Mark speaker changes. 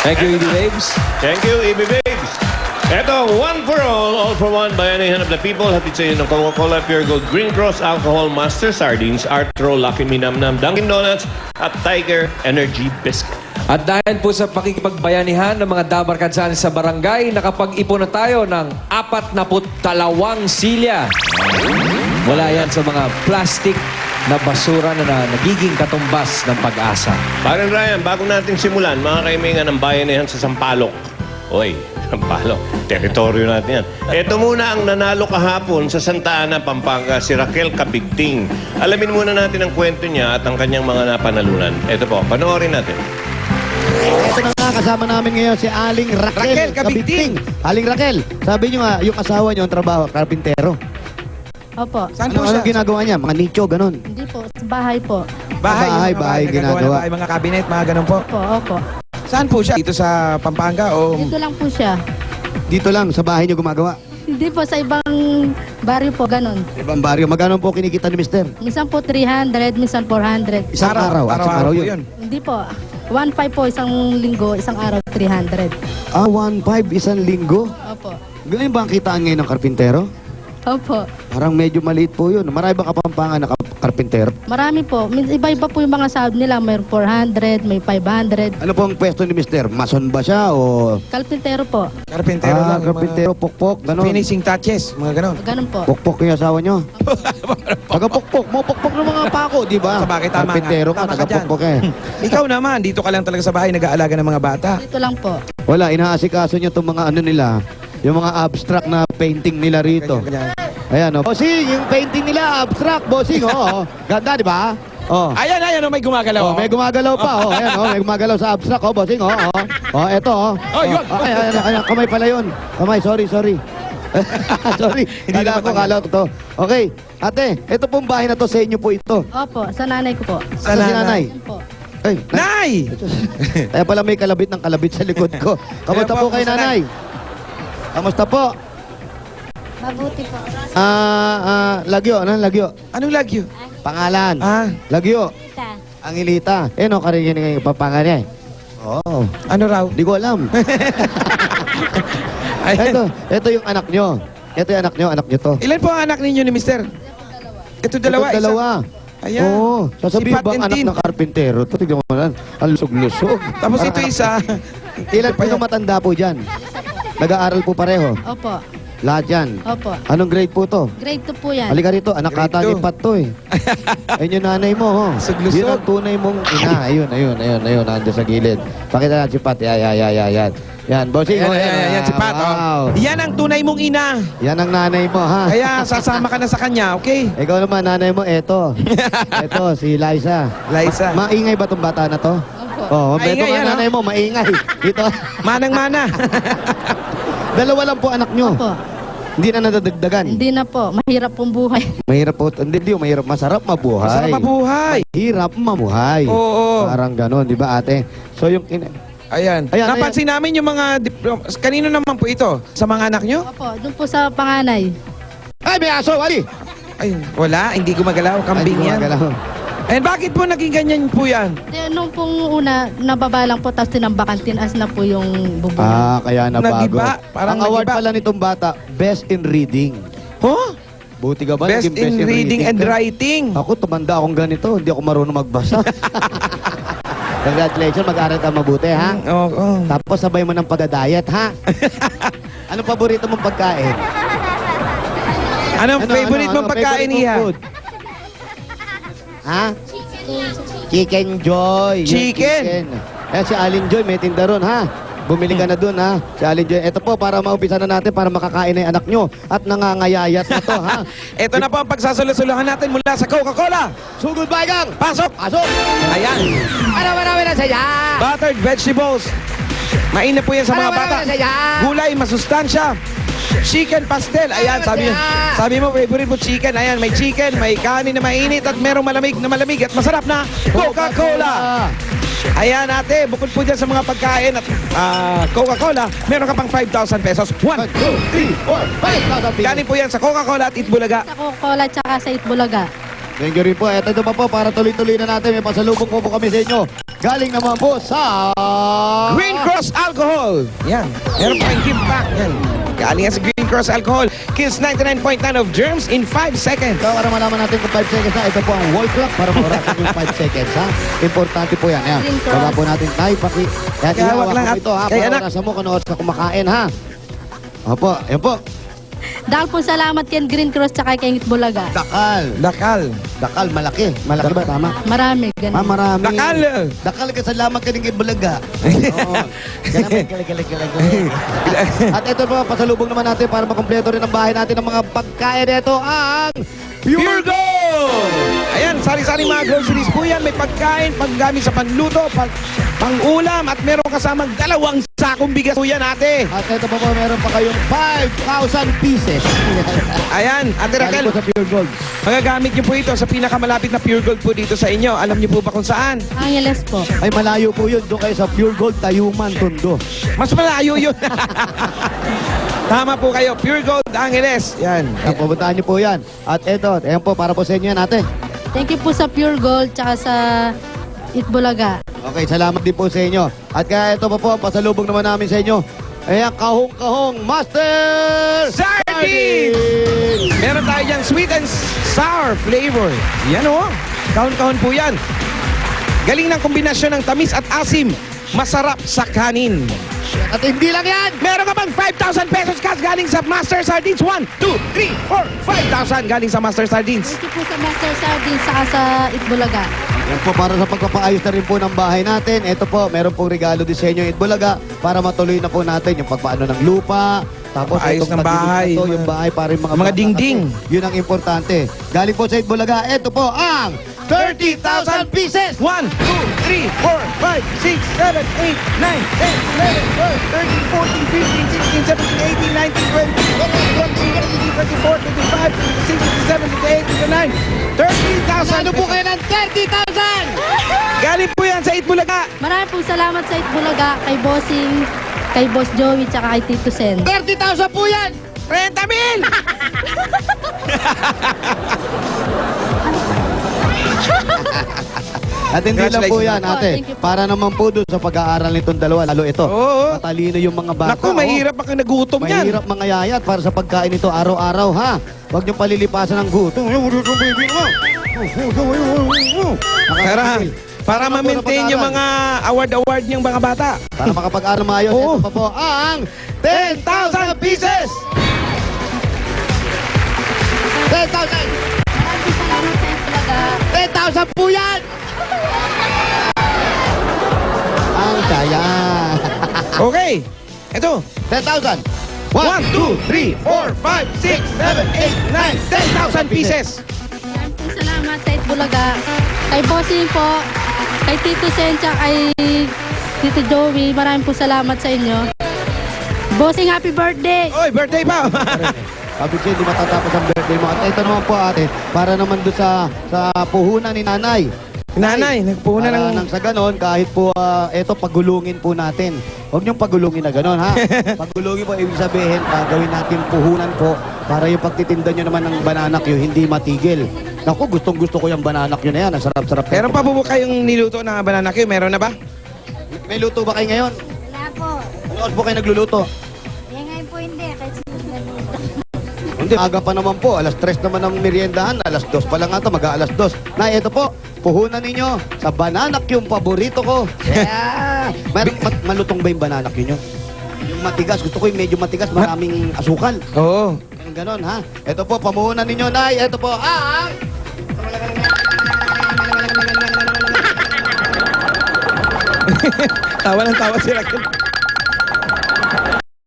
Speaker 1: Thank you, EB Babes.
Speaker 2: Thank you, EB Babes. Ito, one for all for one, bayanihan of the people. Hatid sa inyo ng Coca-Cola Pure Gold, Green Cross Alcohol, Master Sardines, Artro, Lucky Me Nam Nam, Dunkin' Donuts, at Tiger Energy Biscuit.
Speaker 1: At dahil po sa pakikipagbayanihan ng mga dabarkadsan sa barangay, nakapag-ipon na tayo ng 42 silya. Wala yan sa mga plastic na basura na nagiging katumbas ng pag-asa.
Speaker 2: Parang Ryan, bago natin simulan, mga kaibigan ng bayanihan sa Sampaloc. Oy, Sampaloc, teritoryo natin yan. Ito muna ang nanalo kahapon sa Santa Ana, Pampanga, si Raquel Kabigting. Alamin muna natin ang kwento niya at ang kanyang mga napanalunan. Ito po, panoorin natin.
Speaker 3: Ito na nga, kasama namin ngayon si Aling Raquel Kabigting. Aling Raquel, sabi niyo nga, yung asawa niyo ang trabaho, karpintero.
Speaker 4: Opo.
Speaker 3: Saan po siya? Anong ginagawa niya? Mga nicho, ganun.
Speaker 4: Hindi po, sa bahay po.
Speaker 3: Bahay ginagawa.
Speaker 5: Ay, mga cabinet, mga ganun po.
Speaker 4: Opo.
Speaker 5: Saan po siya? Dito sa Pampanga o...
Speaker 4: Dito lang po siya.
Speaker 3: Dito lang, sa bahay niyo gumagawa.
Speaker 4: Hindi po, sa ibang baryo po, ganun.
Speaker 3: Ibang baryo, magkano po kinikita ni Mister?
Speaker 4: Minsan po 300, minsan 400.
Speaker 3: Isang araw, at isang araw
Speaker 5: po
Speaker 3: yun.
Speaker 4: Hindi po. 1.5 po isang linggo, isang araw 300.
Speaker 3: 1.5 isang linggo?
Speaker 4: Opo.
Speaker 3: Ganyan ba ang kitaan ngayon ng karpintero?
Speaker 4: Opo.
Speaker 3: Parang medyo maliit po yun. Marami bang kapampangan na karpintero?
Speaker 4: Marami po. Iba-iba po yung mga sahod nila. May 400, may 500.
Speaker 3: Ano po ang pwesto ni Mister? Mason ba siya o...
Speaker 4: Kalpintero po.
Speaker 5: Karpintero lang. yung
Speaker 3: karpintero, pokpok,
Speaker 5: mga
Speaker 3: gano'n.
Speaker 5: finishing touches, mga ganun.
Speaker 4: Ganun po.
Speaker 3: Pokpok yung asawa nyo. Taga-pokpok mo, pokpok ng mga pako, di ba?
Speaker 5: Sabagay, tama
Speaker 3: Karpintero
Speaker 5: nga.
Speaker 3: ka,
Speaker 5: Tama ka
Speaker 3: taga-pokpok eh.
Speaker 5: Ikaw naman, dito ka lang talaga sa bahay, nag-aalaga ng mga bata.
Speaker 4: Dito lang po.
Speaker 3: Wala, inaasikaso nyo itong mga ano nila, yung mga abstract na painting nila rito.
Speaker 5: Ganyan.
Speaker 3: Ayan, oh. Bossing, yung painting nila, abstract, bossing, oh. Ganda, di ba? Oh.
Speaker 5: Ayan, oh, may gumagalaw.
Speaker 3: Oh, may gumagalaw pa, oh. Ayan, oh, may gumagalaw sa abstract, oh, bossing, oh. Oh, eto, oh.
Speaker 5: Oh, yun.
Speaker 3: Oh, ayan, kamay pala yun. Kamay, sorry. Sorry. Kala ko to. Okay, ate, ito pong bahay na to, sa inyo po ito.
Speaker 4: Opo, sa nanay ko po.
Speaker 5: Sa
Speaker 3: Asa si
Speaker 5: nanay.
Speaker 3: nanay?
Speaker 4: Yan po.
Speaker 3: Ay,
Speaker 5: Nay!
Speaker 3: kaya pala may kalabit ng kalabit sa likod ko. Kamusta
Speaker 5: Kaya
Speaker 3: po
Speaker 5: po,
Speaker 3: kay
Speaker 5: kamusta,
Speaker 3: nanay? Kamusta po?
Speaker 4: Mabuti po.
Speaker 3: Lagyo, ano lagyo?
Speaker 5: Anong lagyo?
Speaker 3: Pangalan.
Speaker 5: Ah,
Speaker 3: Lagyo.
Speaker 4: Tita.
Speaker 3: Angilita. Eh, no, karinig yung papangalan eh. Oo.
Speaker 5: ano raw?
Speaker 3: Di ko alam. Ito yung anak nyo. Ito yung anak nyo to.
Speaker 5: Ilan po ang anak ninyo ni Mister? Ito dalawa.
Speaker 3: Ito dalawa.
Speaker 5: Ayan.
Speaker 3: Oo. Sasabihin
Speaker 5: Si Pat
Speaker 3: bang
Speaker 5: and
Speaker 3: anak
Speaker 5: Tin.
Speaker 3: ng karpintero? Ito, tignan mo lang. Ang lusog-lusog.
Speaker 5: Tapos ito isa.
Speaker 3: Ilan po yung matanda po dyan? Nag-aaral po pareho.
Speaker 4: Opo.
Speaker 3: Lahat yan.
Speaker 4: Opo.
Speaker 3: Anong grade po to?
Speaker 4: Grade 2 po yan.
Speaker 3: Halika rito, anak
Speaker 5: Grade
Speaker 3: kata ni
Speaker 5: two.
Speaker 3: Pat to eh. Ayun yung nanay mo, ho.
Speaker 5: Lusog-lusog.
Speaker 3: Yun ang tunay mong ina. Ayun, nandun sa gilid. Pakita natin si Pat. Yan. Yan, bossing.
Speaker 5: Ayan,
Speaker 3: oh,
Speaker 5: ayan, si Pat.
Speaker 3: Wow.
Speaker 5: Oh. Yan ang tunay mong ina.
Speaker 3: Yan ang nanay mo, ha?
Speaker 5: Kaya sasama ka na sa kanya, okay?
Speaker 3: Ikaw naman, nanay mo, eto. Eto, si Liza.
Speaker 5: Liza.
Speaker 3: Maingay ba tong bata na to?
Speaker 4: Opo.
Speaker 3: Oo, eto
Speaker 5: Maingay,
Speaker 3: nga
Speaker 5: ano?
Speaker 3: nanay mo, maingay. Ito.
Speaker 5: Manang-mana.
Speaker 3: Dalawa lang po anak nyo.
Speaker 4: Opo.
Speaker 3: Hindi na nadadagdagan.
Speaker 4: Hindi na po. Mahirap pong buhay.
Speaker 3: Mahirap po. Hindi, mahirap. Masarap mabuhay.
Speaker 5: Masarap mabuhay.
Speaker 3: Hirap mamuhay.
Speaker 5: Oo.
Speaker 3: Parang ganon, di ba ate? So yung...
Speaker 5: Ayan.
Speaker 3: Ayan,
Speaker 5: Napansin namin yung mga... Kanino naman po ito? Sa mga anak nyo?
Speaker 4: Opo, doon po sa panganay.
Speaker 3: Ay, may aso! Ali!
Speaker 5: Ay, wala. Hindi gumagalaw. Kambing
Speaker 3: Ay,
Speaker 5: yan.
Speaker 3: gumagalaw.
Speaker 5: And bakit po naging ganyan po yan?
Speaker 4: Nung pong una, nababa lang po, tapos tinambakan, tinaas na po yung bubong.
Speaker 3: Kaya nabago.
Speaker 5: Nagiba. Parang
Speaker 3: Ang award
Speaker 5: nagiba.
Speaker 3: pala nitong bata, Best in Reading.
Speaker 5: Huh?
Speaker 3: Buti ka ba?
Speaker 5: Best
Speaker 3: naging
Speaker 5: in reading and
Speaker 3: ka?
Speaker 5: writing.
Speaker 3: Ako, tumanda akong ganito. Hindi ako marunong magbasa. Congratulations, mag-aral ka mabuti, ha?
Speaker 5: Oo.
Speaker 3: Tapos sabay mo ng pag-diet, ha? Anong paborito mong pagkain?
Speaker 5: Anong favorite mong pagkain,
Speaker 3: favorite mong
Speaker 5: Iha?
Speaker 3: food? Ha? Chicken Joy. Yung
Speaker 5: Chicken.
Speaker 3: Ayan si Alin Joy, may tinda ron, ha? Bumili ka na dun, ha? Si Alin Joy. Ito po, para maumpisa na natin, para makakain na yung anak nyo. At nangangayayat na to, ha?
Speaker 5: Ito na po ang pagsasalusuluhan natin mula sa Coca-Cola.
Speaker 3: Sugod ba, Gang?
Speaker 5: Pasok!
Speaker 3: Pasok!
Speaker 5: Ayan.
Speaker 3: Marami na saya!
Speaker 5: Buttered vegetables. Mainam po yan sa mga bata. Gulay, masustansya. Chicken pastel. Ayan, sabi mo, favorite mo chicken. Ayan, may chicken, may kanin na mainit at merong malamig at masarap na Coca-Cola. Ayan, ate, bukod po dyan sa mga pagkain at Coca-Cola, meron ka pang 5,000 pesos. 1,
Speaker 3: 2, 3, 4, 5,000
Speaker 5: galing po yan sa Coca-Cola at Itbulaga.
Speaker 4: Sa Coca-Cola tsaka sa Itbulaga.
Speaker 3: Thank you rin po. Ito pa po, para tuloy-tuloy na natin. May pasalubong po kami sa inyo. galing naman po sa...
Speaker 5: Green Cross Alcohol. Yan. Meron pa kayong give back. Yan. Galing yan sa Green Cross Alcohol. Kills 99.9 of germs in 5 seconds.
Speaker 3: So, para malaman natin kung 5 seconds na, ito po ang wall clock para maurasan yung 5 seconds, ha? Importante po yan. Ayan.
Speaker 4: Green Cross.
Speaker 3: Baba po natin. Ay, paki... Kaya
Speaker 5: Kaya wag
Speaker 3: tinawag
Speaker 5: lang
Speaker 3: ko
Speaker 5: at-
Speaker 3: ito, ha?
Speaker 5: kay
Speaker 3: Para
Speaker 5: anak.
Speaker 3: orasan mo kung oras ka kumakain, ha? Opo, yan po.
Speaker 4: Dahil po salamat yan Green Cross tsaka kay Bulaga.
Speaker 3: Dakal.
Speaker 5: Dakal.
Speaker 3: Dakal, malaki. Malaki ba? Tama?
Speaker 4: Marami, ganun.
Speaker 3: Marami.
Speaker 5: Dakal.
Speaker 3: Dakal ka, salamat ka din kay Bulaga. Oo. Galing. At ito po, pasalubong naman natin para makompleto rin ang bahay natin ng mga pagkain. Ito ang
Speaker 5: Pure Gold! Ayan, sari-sari mga groceries po yan. May pagkain, panggamit sa panluto, pang-ulam, at meron kasamang 2 sakong bigas po yan, ate.
Speaker 3: At ito pa po, meron pa kayong 5,000 pieces.
Speaker 5: Ayan, ate
Speaker 3: Galing
Speaker 5: Raquel,
Speaker 3: po sa Pure Gold.
Speaker 5: magagamit niyo po ito sa pinakamalapit na Pure Gold po dito sa inyo. Alam niyo po ba kung saan?
Speaker 4: Angeles po.
Speaker 3: Ay, malayo po yun. Doon kayo sa Pure Gold, Tayuman, Tondo.
Speaker 5: Mas malayo yun. Tama po kayo, Pure Gold Angeles. Yan.
Speaker 3: Kaya pupuntahan niyo po yan. At ito, ayan po, para po sa inyo yan, ate.
Speaker 4: Thank you po sa Pure Gold tsaka sa Itbulaga.
Speaker 3: Okay, salamat din po sa inyo. At kaya ito pa po, pasalubong naman namin sa inyo. Ayan, kahong-kahong Master
Speaker 5: Sardine! Meron tayo dyan sweet and sour flavor. Yan o. Kahon-kahon po yan. Galing ng kombinasyon ng tamis at asim. Masarap sa kanin.
Speaker 3: At hindi lang yan!
Speaker 5: Meron ka bang 5,000 pesos cash galing sa Master Sardines? 1, 2, 3, 4, 5,000 galing sa Master Sardines.
Speaker 4: Thank you po sa Master Sardines tsaka sa Itbulaga.
Speaker 3: Yan po, para sa pagpapaayos na rin po ng bahay natin. Ito po, meron pong regalo din sa inyo, Itbulaga, para matuloy na po natin yung pagpaano ng lupa. Tapos
Speaker 5: Paayos
Speaker 3: itong
Speaker 5: ng bahay.
Speaker 3: pagdidilig na to, yung bahay para yung mga
Speaker 5: Mga
Speaker 3: bata
Speaker 5: dingding.
Speaker 3: kasi yun ang importante. Galing po sa Itbulaga, ito po ang 30,000 pieces!
Speaker 5: 1, 2, 3, 4, 5, 6, 7, 8, 9, 10, 11, 12, 13, 14, 15, 16, 17, 18, 19, 20, 21, 22, 23, 24, 25, 26, 27, 28, 29, 30,000.
Speaker 3: Ano po kayo ng 30,000?
Speaker 5: Galing po yan sa Itbulaga.
Speaker 4: Maraming po salamat sa Itbulaga, kay Bossing, kay Boss Joey tsaka kay Tito Sen.
Speaker 3: 30,000 po yan!
Speaker 5: 30,000!
Speaker 3: At hindi lang po yan,
Speaker 4: Congratulations.
Speaker 3: ate.
Speaker 4: Thank you po.
Speaker 3: Para naman po doon sa pag-aaral nitong dalawa, lalo ito.
Speaker 5: Oo.
Speaker 3: Matalino yung mga bata.
Speaker 5: Naku, mahirap ang nagutom yan.
Speaker 3: Mahirap mga yayat para sa pagkain nito araw-araw, ha? Huwag niyong palilipasan ng gutom.
Speaker 5: Para ma-maintain yung mga award-award niyang mga bata.
Speaker 3: Para makapag-aral maayos,
Speaker 5: Oo.
Speaker 3: ito pa po ang 10,000 pieces! 10,000!
Speaker 4: Maraming salamat sa Itbulaga.
Speaker 3: 10,000 po yan! Ang saya.
Speaker 5: Okay. Ito.
Speaker 3: 10,000.
Speaker 5: 1, 2, 3, 4, 5, 6, 7, 8, 9, 10,000 pieces.
Speaker 4: Maraming po salamat sa Itbulaga. Kay Bossing po, kay Tito Sen tsaka kay Tito Joey. Maraming po salamat sa inyo. Bossing, happy birthday!
Speaker 5: Oy, birthday pa.
Speaker 3: Sabi ko, hindi matatapos ang birthday mo. At ito naman po, ate, para naman doon sa puhunan ni nanay.
Speaker 5: Nanay, nagpuhunan
Speaker 3: Para
Speaker 5: ng...
Speaker 3: nang sa ganon, kahit po, eto, pagulungin po natin. Huwag niyong pagulungin na ganon, ha? Pagulungin po, ibig sabihin, gawin natin puhunan po para yung pagtitinda nyo naman ng banana Q, hindi matigil. Naku, gustong-gusto ko yung banana Q na yan. Ang sarap-sarap.
Speaker 5: Meron pa po kayong niluto na banana Q? Meron na ba?
Speaker 3: May luto ba kayo ngayon?
Speaker 6: Wala po.
Speaker 3: Ano oras po kayo nagluluto?
Speaker 6: Eh ngayon po hindi. Kasi nagluto.
Speaker 3: Hindi, aga pa naman po. Alas 3 naman ang meriendahan. Alas 2 pa lang ata, mag-aalas 2. Na, ito po, puhunan ninyo sa banana Q, yung paborito ko. Yeah! Malutong ba yung banana Q nyo? Yung matigas, gusto ko yung medyo matigas, maraming asukal.
Speaker 5: Oo.
Speaker 3: Yung ganon, ha? Ito po, pamuhunan ninyo, Nay. Ito po,
Speaker 5: Tawa ng tawa si Raquel.